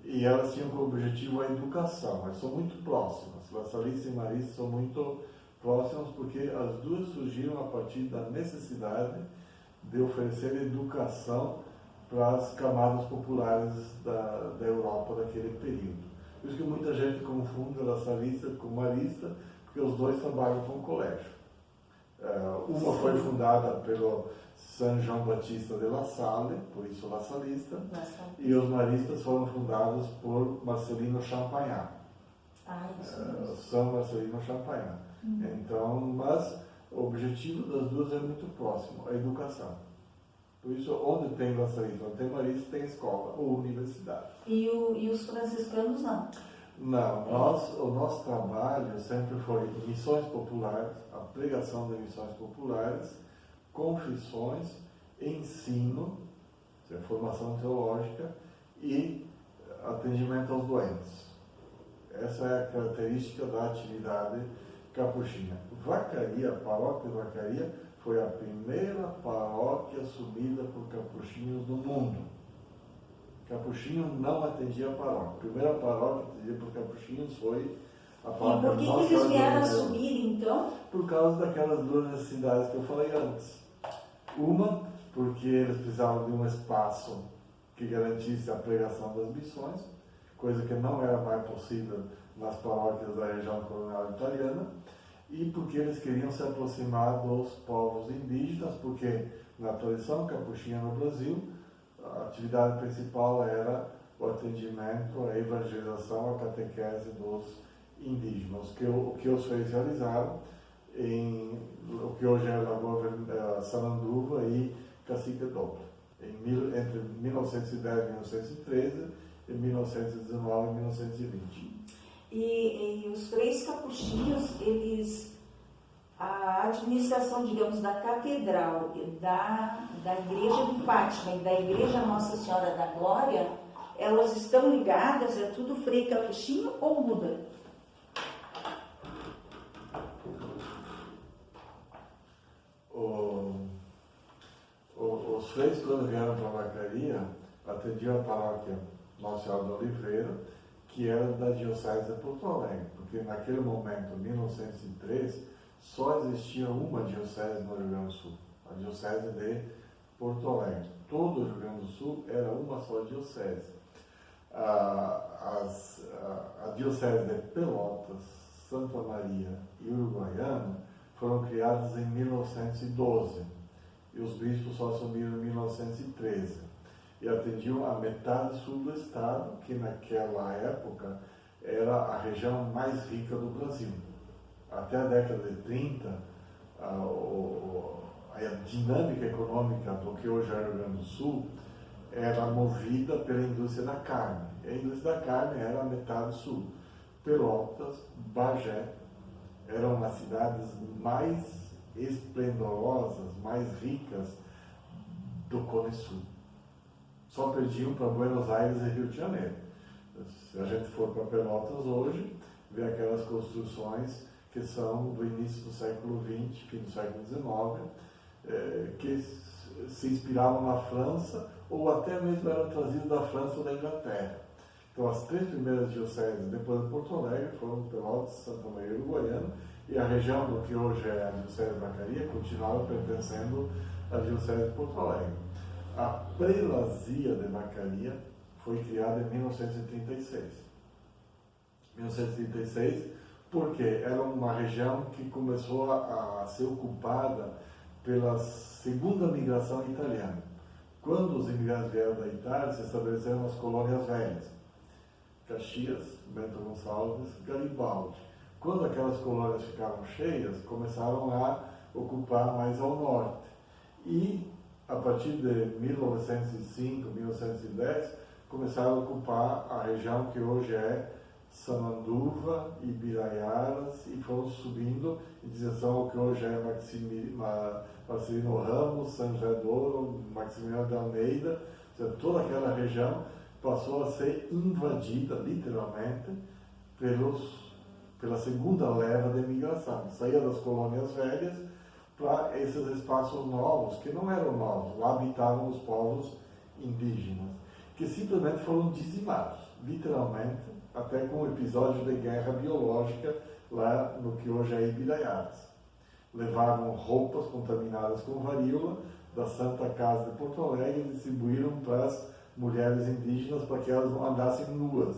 E elas tinham como objetivo a educação. Elas são muito próximas. Lassalistas e maristas são muito próximas porque as duas surgiram a partir da necessidade de oferecer educação para as camadas populares da Europa daquele período. Por isso que muita gente confunde lassalista com marista, porque os dois trabalham com colégio. Uma foi fundada pelo São João Batista de La Salle, por isso lassalista, e os maristas foram fundados por Marcelino Champagnat. São Marcelino Champagnat. Então, mas o objetivo das duas é muito próximo, a educação. Por isso, onde tem lassalista, onde tem marista, tem escola ou universidade. E os franciscanos não? Não, o nosso trabalho sempre foi missões populares, a pregação de missões populares, confissões, ensino, formação teológica e atendimento aos doentes. Essa é a característica da atividade capuchinha. Vacaria, a paróquia de Vacaria, foi a primeira paróquia assumida por capuchinhos do mundo. Capuchinho não atendia a paróquia. A primeira paróquia atendida por capuchinhos foi a paróquia. E por que eles vieram assumir, então? Por causa daquelas duas necessidades que eu falei antes. Uma, porque eles precisavam de um espaço que garantisse a pregação das missões, coisa que não era mais possível nas paróquias da região colonial italiana, e porque eles queriam se aproximar dos povos indígenas, porque na tradição capuchinha no Brasil, a atividade principal era o atendimento, a evangelização, a catequese dos indígenas, o que os fez realizaram em o que hoje é Lagoa Sananduva e Cacique Doble, entre 1910 e 1913, e 1919 e 1920. E os três capuchinhos, a administração, digamos, da catedral, da igreja de Fátima e da igreja Nossa Senhora da Glória, elas estão ligadas, é tudo Frei Capuchinho ou muda? Os freis, quando vieram para a Vacaria, atendiam a paróquia Nossa Senhora da Oliveira, que era da Diocese de Porto Alegre, porque naquele momento, em 1903, só existia uma diocese no Rio Grande do Sul, a Diocese de Porto Alegre. Todo o Rio Grande do Sul era uma só diocese. A Diocese de Pelotas, Santa Maria e Uruguaiana foram criados em 1912 e os bispos só assumiram em 1913 e atendiam a metade sul do estado, que naquela época era a região mais rica do Brasil. Até a década de 30, a dinâmica econômica do que hoje é o Rio Grande do Sul era movida pela indústria da carne. E a indústria da carne era a metade sul. Pelotas, Bagé, eram as cidades mais esplendorosas, mais ricas do Cone Sul. Só perdiam para Buenos Aires e Rio de Janeiro. Se a gente for para Pelotas hoje, vê aquelas construções que são do início do século XX, fim do século XIX, que se inspiravam na França ou até mesmo eram trazidos da França ou da Inglaterra. Então, as três primeiras dioceses depois de Porto Alegre foram Pelotas, Santa Maria e Uruguaiana, e a região do que hoje é a Diocese de Vacaria continuava pertencendo à Diocese de Porto Alegre. A prelazia de Vacaria foi criada em 1936. 1936 porque era uma região que começou a ser ocupada pela segunda migração italiana. Quando os imigrantes vieram da Itália, se estabeleceram nas colônias velhas, Caxias, Bento Gonçalves, Garibaldi. Quando aquelas colônias ficaram cheias, começaram a ocupar mais ao norte. E, a partir de 1905, 1910, começaram a ocupar a região que hoje é Sananduva, Ibiraiaras, e foram subindo em direção ao que hoje é Marcelino Ramos, São José do Ouro, Maximiliano de Almeida. Ou seja, toda aquela região passou a ser invadida, literalmente, pela segunda leva de imigração. Saía das colônias velhas para esses espaços novos, que não eram novos, lá habitavam os povos indígenas, que simplesmente foram dizimados, literalmente, até com um episódio de guerra biológica lá no que hoje é Ibiraiaras. Levaram roupas contaminadas com varíola da Santa Casa de Porto Alegre e distribuíram para as mulheres indígenas para que elas não andassem nuas,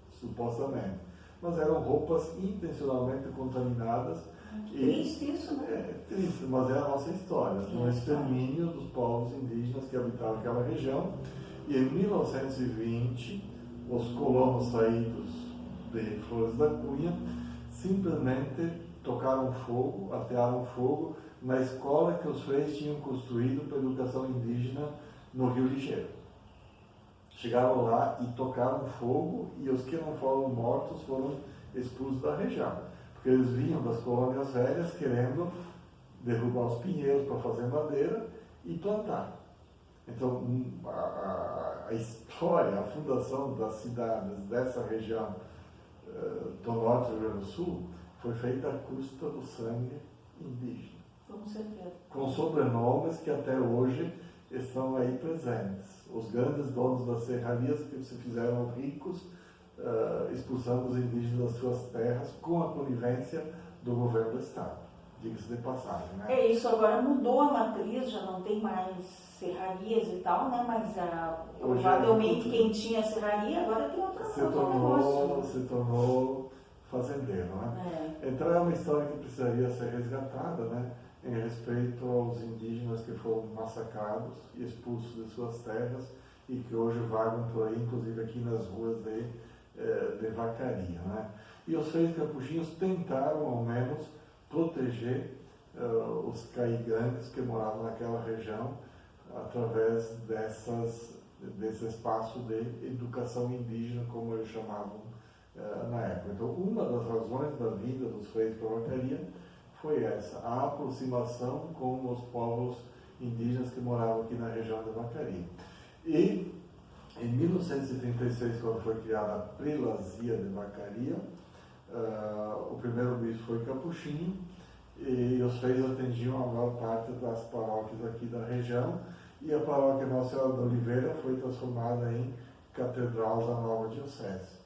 supostamente. Mas eram roupas intencionalmente contaminadas. Triste isso, né? É triste, mas é a nossa história. Um extermínio dos povos indígenas que habitavam aquela região. E em 1920, os colonos saídos de Flores da Cunha simplesmente tocaram fogo, atearam fogo na escola que os freis tinham construído para a educação indígena no Rio Ligeiro. Chegaram lá e tocaram fogo, e os que não foram mortos foram expulsos da região, porque eles vinham das colônias velhas querendo derrubar os pinheiros para fazer madeira e plantar. Então, a história, a fundação das cidades dessa região do norte do Rio Grande do Sul foi feita à custa do sangue indígena. Com certeza. Com sobrenomes que até hoje estão aí presentes. Os grandes donos das serrarias que se fizeram ricos expulsando os indígenas das suas terras com a conivência do governo do Estado. Diga-se de passagem, né? É isso, agora mudou a matriz, já não tem mais serrarias e tal, né? Mas provavelmente quem tinha serraria agora tem outro negócio. Se tornou fazendeiro, né? Então é uma história que precisaria ser resgatada, né? Em respeito aos indígenas que foram massacrados e expulsos de suas terras e que hoje vagam por aí, inclusive aqui nas ruas de Vacaria, né? E os freis capuchinhos tentaram, ao menos, proteger os caigangues que moravam naquela região através desse espaço de educação indígena, como eles chamavam na época. Então, uma das razões da vinda dos freis para Vacaria foi essa, a aproximação com os povos indígenas que moravam aqui na região da Vacaria. E em 1936, quando foi criada a prelazia de Vacaria, o primeiro bispo foi Capuchinho, e os freis atendiam a maior parte das paróquias aqui da região, e a paróquia Nossa Senhora da Oliveira foi transformada em catedral da nova diocese.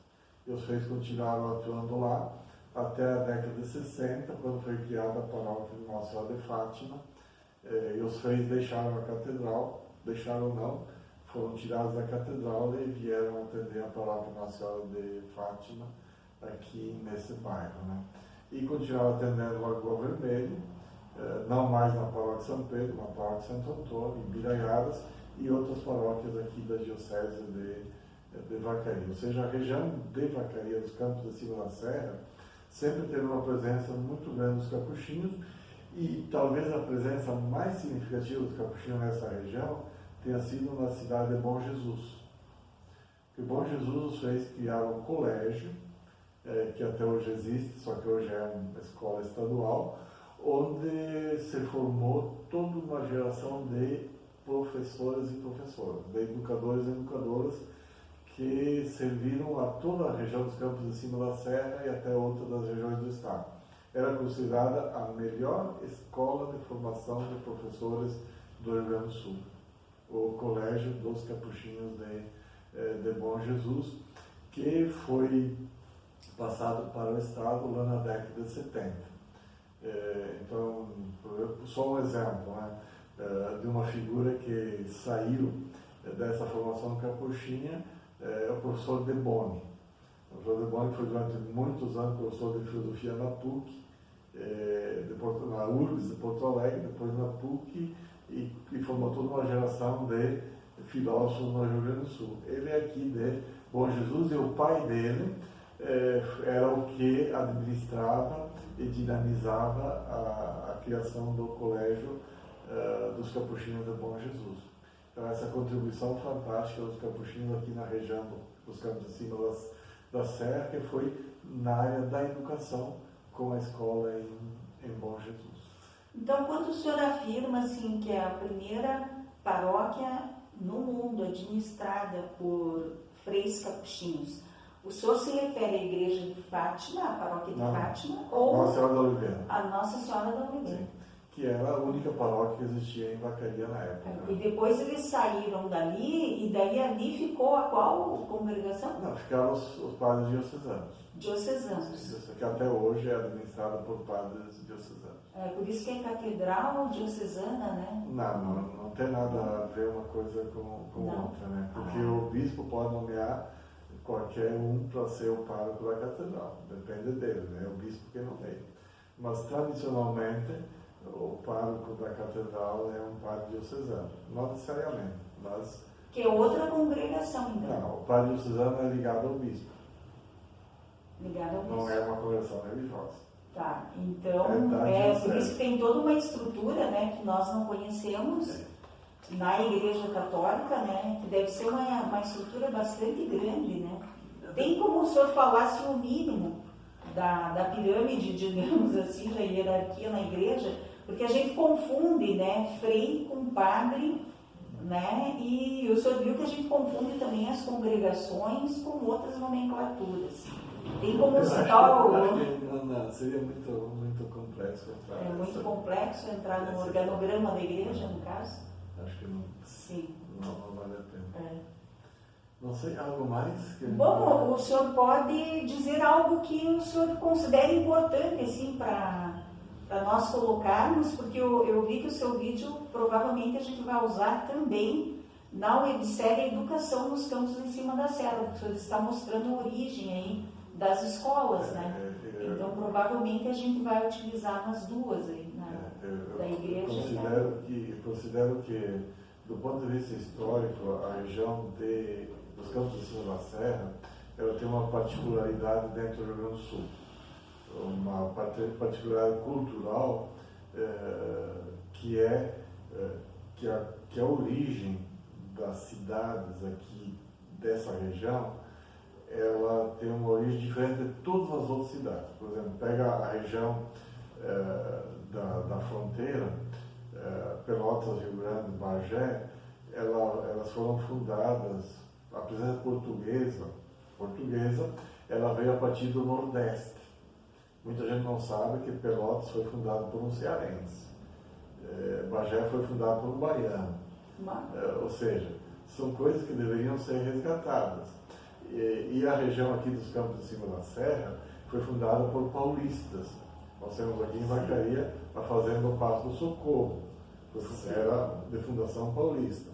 E os freis continuaram atuando lá até a década de 60, quando foi criada a paróquia de Nossa Senhora de Fátima, e os freis deixaram a catedral, foram tirados da catedral e vieram atender a paróquia Nossa Senhora de Fátima aqui nesse bairro, né? E continuava atendendo o Lagoa Vermelho, não mais na paróquia São Pedro, na paróquia Santo Antônio, em Biraiadas, e outras paróquias aqui da Diocese de Vacaria. Ou seja, a região de Vacaria, dos Campos de Cima da Serra, sempre teve uma presença muito grande dos capuchinhos, e talvez a presença mais significativa dos capuchinhos nessa região tenha sido na cidade de Bom Jesus. Que Bom Jesus os fez criar um colégio, que até hoje existe, só que hoje é uma escola estadual, onde se formou toda uma geração de professores e professoras, de educadores e educadoras, que serviram a toda a região dos Campos de Cima da Serra e até outras das regiões do estado. Era considerada a melhor escola de formação de professores do Rio Grande do Sul, o Colégio dos Capuchinhos de Bom Jesus, que foi passado para o estado lá na década de 70. Então, só um exemplo, né, de uma figura que saiu dessa formação capuchinha, é o professor De Boni. O professor De Boni foi durante muitos anos professor de filosofia na PUC, na URGS de Porto Alegre, depois na PUC, e formou toda uma geração de filósofos no Rio Grande do Sul. Ele é aqui de Bom Jesus, e o pai dele era o que administrava e dinamizava a criação do Colégio dos Capuchinhos de Bom Jesus. Então, essa contribuição fantástica dos capuchinhos aqui na região dos Campos de Cima da Serra, que foi na área da educação, com a escola em Bom Jesus. Então, quando o senhor afirma assim, que é a primeira paróquia no mundo administrada por freis capuchinhos, o senhor se refere à igreja de Fátima, à paróquia de Fátima, ou Nossa Senhora da Oliveira? A Nossa Senhora da Oliveira. Sim, que era a única paróquia que existia em Vacaria na época. E depois eles saíram dali, e daí ali ficou a qual congregação? Não, ficaram os padres diocesanos. Diocesanos. Que até hoje é administrada por padres diocesanos. Por isso que é catedral diocesana, né? Não tem nada a ver uma coisa com outra, né? Porque o bispo pode nomear qualquer um para ser o pároco da catedral, depende dele, né? É o bispo que nomeia. Mas tradicionalmente o pároco da catedral é um padre diocesano, não necessariamente, mas... Que é outra congregação, então. Não, o padre diocesano é ligado ao bispo. Ligado ao bispo. Não é uma congregação religiosa. Tá, então por isso que tem toda uma estrutura, né, que nós não conhecemos na Igreja Católica, né, que deve ser uma estrutura bastante grande, né. Tem como o senhor falasse o mínimo da pirâmide, digamos assim, da hierarquia na igreja, porque a gente confunde, né, frei com padre, né, e o senhor viu que a gente confunde também as congregações com outras nomenclaturas. Tem como citar não, seria muito complexo entrar. É muito complexo entrar no organograma da igreja, no caso? Acho que não. Sim. Não vale a pena. Não sei, algo mais? Bom, o senhor pode dizer algo que o senhor considera importante, assim, para nós colocarmos, porque eu vi que o seu vídeo provavelmente a gente vai usar também na websérie Educação nos Campos em Cima da Serra, porque o senhor está mostrando a origem aí das escolas, né? Então, provavelmente a gente vai utilizar nas duas aí, da igreja. Considero que, do ponto de vista histórico, a região dos Campos de Cima da Serra, ela tem uma particularidade dentro do Rio Grande do Sul, uma particularidade cultural que é a origem das cidades aqui dessa região. Ela tem uma origem diferente de todas as outras cidades. Por exemplo, pega a região da fronteira, Pelotas, Rio Grande, Bagé, elas foram fundadas, a presença portuguesa, ela veio a partir do Nordeste. Muita gente não sabe que Pelotas foi fundado por um cearense, Bagé foi fundado por um baiano. Ou seja, são coisas que deveriam ser resgatadas. E a região aqui dos Campos de Cima da Serra foi fundada por paulistas. Nós temos aqui em Vacaria a fazenda do Passo do Socorro, era de fundação paulista.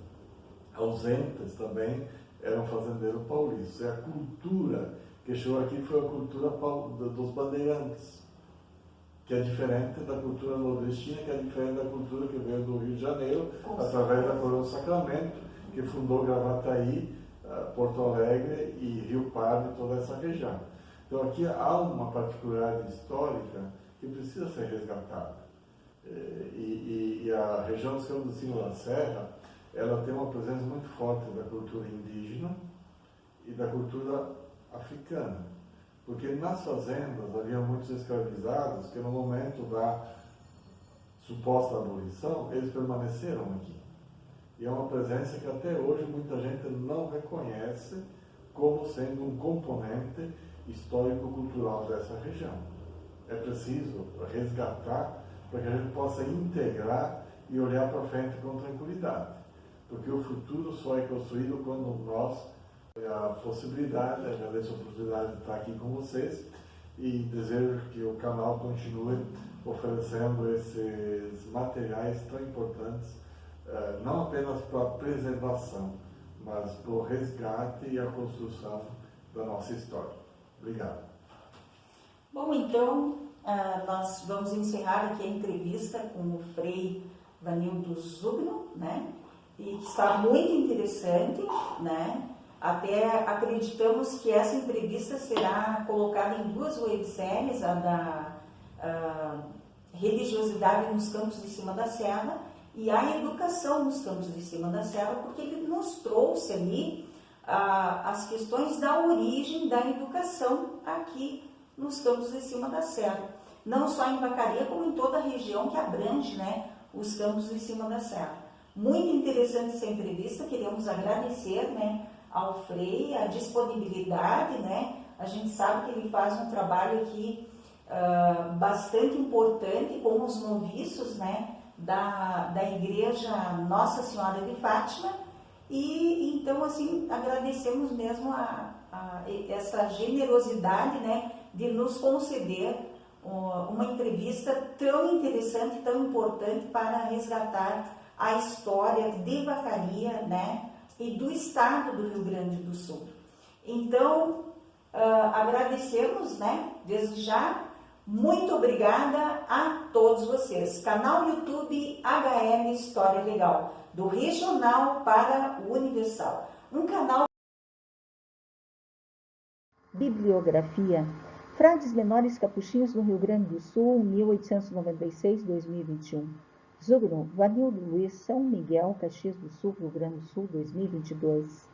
Ausentes também eram fazendeiros paulistas. É a cultura que chegou aqui foi a cultura dos bandeirantes, que é diferente da cultura nordestina, que é diferente da cultura que veio do Rio de Janeiro, através da Coroa do Sacramento, que fundou Gravataí, Porto Alegre e Rio Pardo e toda essa região. Então aqui há uma particularidade histórica que precisa ser resgatada. E a região dos Campos de Cima da Serra, ela tem uma presença muito forte da cultura indígena e da cultura africana. Porque nas fazendas havia muitos escravizados que no momento da suposta abolição, eles permaneceram aqui. E é uma presença que até hoje muita gente não reconhece como sendo um componente histórico-cultural dessa região. É preciso resgatar para que a gente possa integrar e olhar para frente com tranquilidade. Porque o futuro só é construído quando nós a possibilidade, agradeço a oportunidade de estar aqui com vocês e desejo que o canal continue oferecendo esses materiais tão importantes, não apenas para a preservação, mas para o resgate e a construção da nossa história. Obrigado. Bom, então, nós vamos encerrar aqui a entrevista com o Frei Vanildo Zugno, né? E que está muito interessante, né? Até acreditamos que essa entrevista será colocada em 2 webséries, a da religiosidade nos Campos de Cima da Serra e a educação nos Campos de Cima da Serra, porque ele nos trouxe ali as questões da origem da educação aqui nos Campos de Cima da Serra. Não só em Vacaria, como em toda a região que abrange, né, os Campos de Cima da Serra. Muito interessante essa entrevista, queremos agradecer, né, ao Frei, a disponibilidade, né? A gente sabe que ele faz um trabalho aqui bastante importante com os noviços, né? Da Igreja Nossa Senhora de Fátima, e então, assim, agradecemos mesmo essa generosidade, né? De nos conceder uma entrevista tão interessante, tão importante para resgatar a história de Vacaria, né? E do estado do Rio Grande do Sul. Então, agradecemos, né, desde já. Muito obrigada a todos vocês. Canal YouTube HL História Legal, do regional para o universal. Um canal... Bibliografia. Frades Menores Capuchinhos no Rio Grande do Sul, 1896-2021. Zugno, Vanildo Luiz, São Miguel, Caxias do Sul, Rio Grande do Sul, 2022.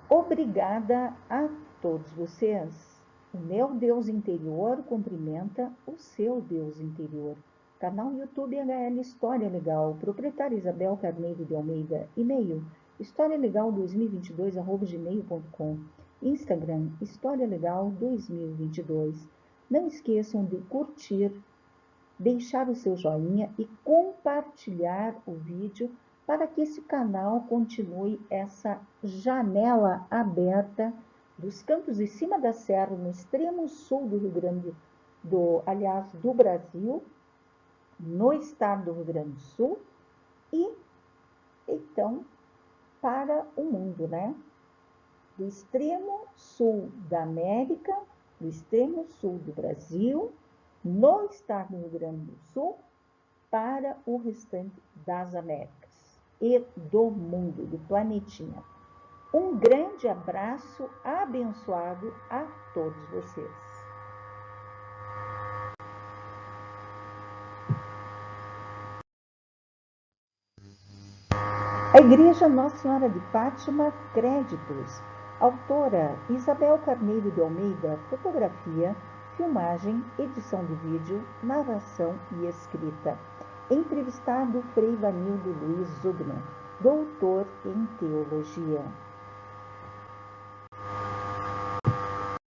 Obrigada a todos vocês. O meu Deus interior cumprimenta o seu Deus interior. Canal YouTube HL História Legal. Proprietária Isabel Carneiro de Almeida. E-mail historialegal2022@gmail.com. Instagram História Legal 2022. Não esqueçam de curtir, deixar o seu joinha e compartilhar o vídeo para que esse canal continue essa janela aberta dos Campos de Cima da Serra, no extremo sul do Rio Grande do Brasil, no estado do Rio Grande do Sul e, então, para o mundo, né? Do extremo sul da América, do extremo sul do Brasil, no estado do Rio Grande do Sul, para o restante das Américas e do mundo, do planetinha. Um grande abraço abençoado a todos vocês. A Igreja Nossa Senhora de Fátima, créditos. Autora Isabel Carneiro de Almeida, fotografia, filmagem, edição de vídeo, narração e escrita. Entrevistado Frei Vanildo Luiz Zugno, doutor em teologia.